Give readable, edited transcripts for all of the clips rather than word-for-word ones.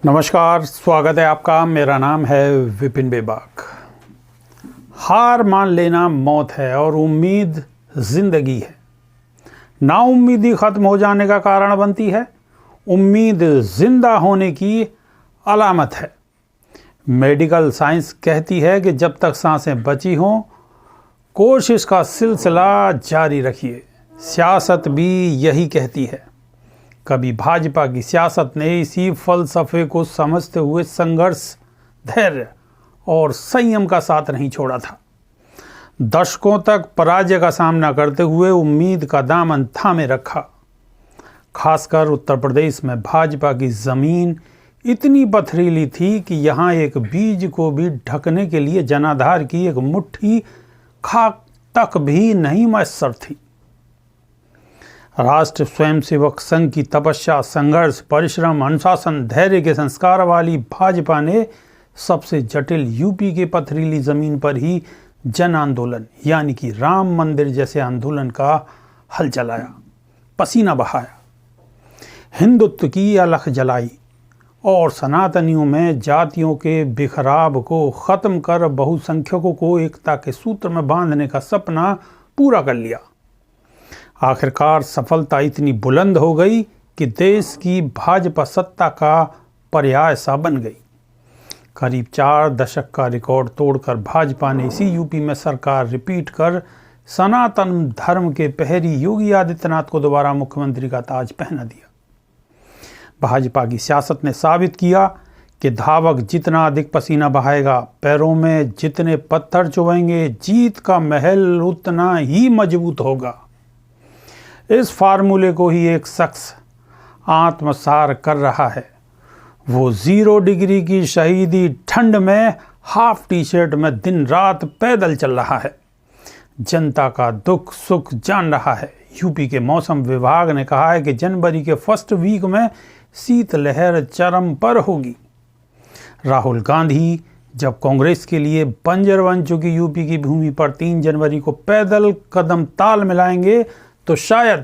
नमस्कार, स्वागत है आपका। मेरा नाम है विपिन बेबाक। हार मान लेना मौत है और उम्मीद जिंदगी है। नाउम्मीदी खत्म हो जाने का कारण बनती है, उम्मीद जिंदा होने की अलामत है। मेडिकल साइंस कहती है कि जब तक सांसें बची हों कोशिश का सिलसिला जारी रखिए। सियासत भी यही कहती है। कभी भाजपा की सियासत ने इसी फलसफे को समझते हुए संघर्ष, धैर्य और संयम का साथ नहीं छोड़ा था। दशकों तक पराजय का सामना करते हुए उम्मीद का दामन थामे रखा। खासकर उत्तर प्रदेश में भाजपा की जमीन इतनी पथरीली थी कि यहाँ एक बीज को भी ढकने के लिए जनाधार की एक मुट्ठी खाक तक भी नहीं मैसर थी। राष्ट्र स्वयंसेवक संघ की तपस्या, संघर्ष, परिश्रम, अनुशासन, धैर्य के संस्कार वाली भाजपा ने सबसे जटिल यूपी के पथरीली जमीन पर ही जन आंदोलन यानी कि राम मंदिर जैसे आंदोलन का हल चलाया, पसीना बहाया, हिंदुत्व की अलख जलाई और सनातनियों में जातियों के बिखराव को खत्म कर बहुसंख्यकों को एकता के सूत्र में बांधने का सपना पूरा कर लिया। आखिरकार सफलता इतनी बुलंद हो गई कि देश की भाजपा सत्ता का पर्याय सा बन गई। करीब 4 दशक का रिकॉर्ड तोड़कर भाजपा ने इसी यूपी में सरकार रिपीट कर सनातन धर्म के पहरी योगी आदित्यनाथ को दोबारा मुख्यमंत्री का ताज पहना दिया। भाजपा की सियासत ने साबित किया कि धावक जितना अधिक पसीना बहाएगा, पैरों में जितने पत्थर चुभेंगे, जीत का महल उतना ही मजबूत होगा। इस फार्मूले को ही एक शख्स आत्मसार कर रहा है। वो 0 डिग्री की शहीदी ठंड में हाफ टी शर्ट में दिन रात पैदल चल रहा है। जनता का दुख सुख जान रहा है। यूपी के मौसम विभाग ने कहा है कि जनवरी के फर्स्ट वीक में शीतलहर चरम पर होगी। राहुल गांधी जब कांग्रेस के लिए बंजर बन चुकी यूपी की भूमि पर 3 जनवरी को पैदल कदम ताल मिलाएंगे तो शायद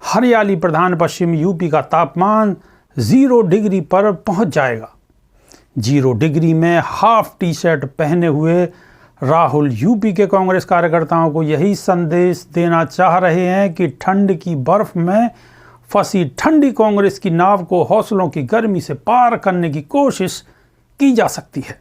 हरियाली प्रधान पश्चिम यूपी का तापमान 0 डिग्री पर पहुंच जाएगा। 0 डिग्री में हाफ टी शर्ट पहने हुए राहुल यूपी के कांग्रेस कार्यकर्ताओं को यही संदेश देना चाह रहे हैं कि ठंड की बर्फ में फंसी ठंडी कांग्रेस की नाव को हौसलों की गर्मी से पार करने की कोशिश की जा सकती है।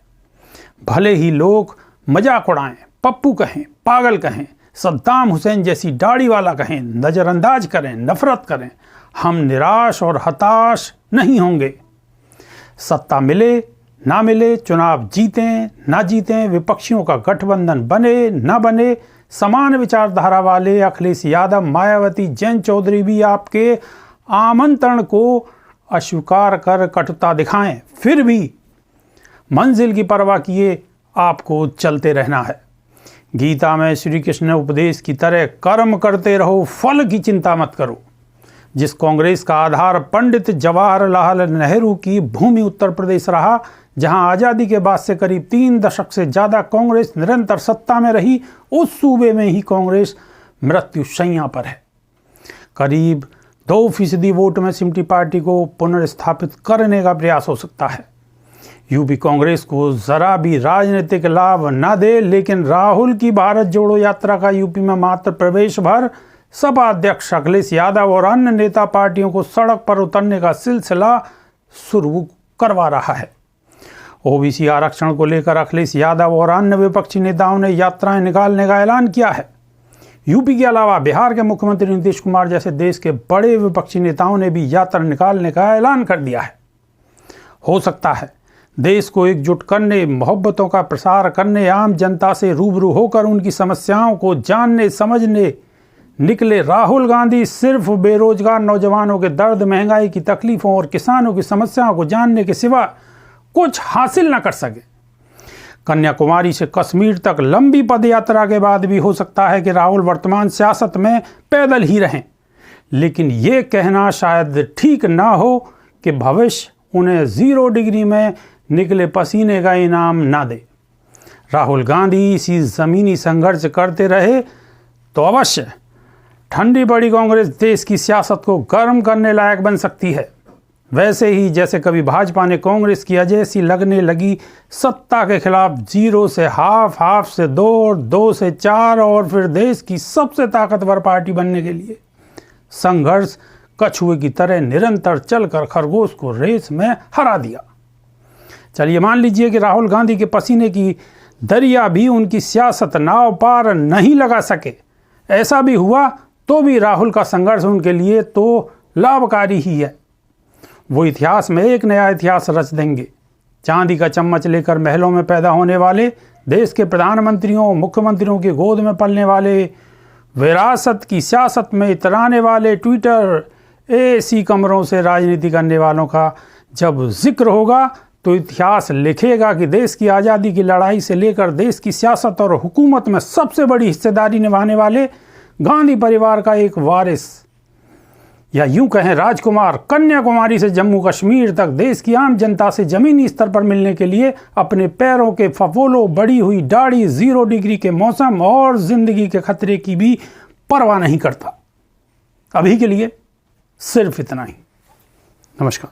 भले ही लोग मजाक उड़ाएं, पप्पू कहें, पागल कहें, सद्दाम हुसैन जैसी दाढ़ी वाला कहें, नज़रअंदाज करें, नफरत करें, हम निराश और हताश नहीं होंगे। सत्ता मिले ना मिले, चुनाव जीतें ना जीतें, विपक्षियों का गठबंधन बने ना बने, समान विचारधारा वाले अखिलेश यादव, मायावती, जैन चौधरी भी आपके आमंत्रण को अस्वीकार कर कटुता दिखाएं, फिर भी मंजिल की परवाह किए आपको चलते रहना है। गीता में श्री कृष्ण ने उपदेश की तरह कर्म करते रहो, फल की चिंता मत करो। जिस कांग्रेस का आधार पंडित जवाहरलाल नेहरू की भूमि उत्तर प्रदेश रहा, जहां आज़ादी के बाद से करीब 3 दशक से ज़्यादा कांग्रेस निरंतर सत्ता में रही, उस सूबे में ही कांग्रेस मृत्युशैया पर है। करीब 2% वोट में सिमटी पार्टी को पुनर्स्थापित करने का प्रयास हो सकता है। यूपी कांग्रेस को जरा भी राजनीतिक लाभ न दे, लेकिन राहुल की भारत जोड़ो यात्रा का यूपी में मात्र प्रवेश भर सपा अध्यक्ष अखिलेश यादव और अन्य नेता पार्टियों को सड़क पर उतरने का सिलसिला शुरू करवा रहा है। ओबीसी आरक्षण को लेकर अखिलेश यादव और अन्य विपक्षी नेताओं ने यात्राएं निकालने का ऐलान किया है। यूपी के अलावा बिहार के मुख्यमंत्री नीतीश कुमार जैसे देश के बड़े विपक्षी नेताओं ने भी यात्रा निकालने का ऐलान कर दिया है। हो सकता है देश को एकजुट करने, मोहब्बतों का प्रसार करने, आम जनता से रूबरू होकर उनकी समस्याओं को जानने समझने निकले राहुल गांधी सिर्फ बेरोजगार नौजवानों के दर्द, महंगाई की तकलीफों और किसानों की समस्याओं को जानने के सिवा कुछ हासिल न कर सके। कन्याकुमारी से कश्मीर तक लंबी पदयात्रा के बाद भी हो सकता है कि राहुल वर्तमान सियासत में पैदल ही रहें, लेकिन ये कहना शायद ठीक ना हो कि भविष्य उन्हें 0 डिग्री में निकले पसीने का इनाम ना दे। राहुल गांधी इसी ज़मीनी संघर्ष करते रहे तो अवश्य ठंडी पड़ी कांग्रेस देश की सियासत को गर्म करने लायक बन सकती है। वैसे ही जैसे कभी भाजपा ने कांग्रेस की अजैसी लगने लगी सत्ता के खिलाफ 0 से हाफ, हाफ से 2 और 2 से 4 और फिर देश की सबसे ताकतवर पार्टी बनने के लिए संघर्ष कछुए की तरह निरंतर चलकर खरगोश को रेस में हरा दिया। चलिए मान लीजिए कि राहुल गांधी के पसीने की दरिया भी उनकी सियासत नाव पार नहीं लगा सके, ऐसा भी हुआ तो भी राहुल का संघर्ष उनके लिए तो लाभकारी ही है। वो इतिहास में एक नया इतिहास रच देंगे। चांदी का चम्मच लेकर महलों में पैदा होने वाले, देश के प्रधानमंत्रियों मुख्यमंत्रियों की गोद में पलने वाले, विरासत की सियासत में इतराने वाले, ट्विटर एसी कमरों से राजनीति करने वालों का जब जिक्र होगा तो इतिहास लिखेगा कि देश की आज़ादी की लड़ाई से लेकर देश की सियासत और हुकूमत में सबसे बड़ी हिस्सेदारी निभाने वाले गांधी परिवार का एक वारिस, या यूं कहें राजकुमार, कन्याकुमारी से जम्मू कश्मीर तक देश की आम जनता से जमीनी स्तर पर मिलने के लिए अपने पैरों के फफोलो, बड़ी हुई दाढ़ी, 0 डिग्री के मौसम और जिंदगी के खतरे की भी परवाह नहीं करता। अभी के लिए सिर्फ इतना ही। नमस्कार।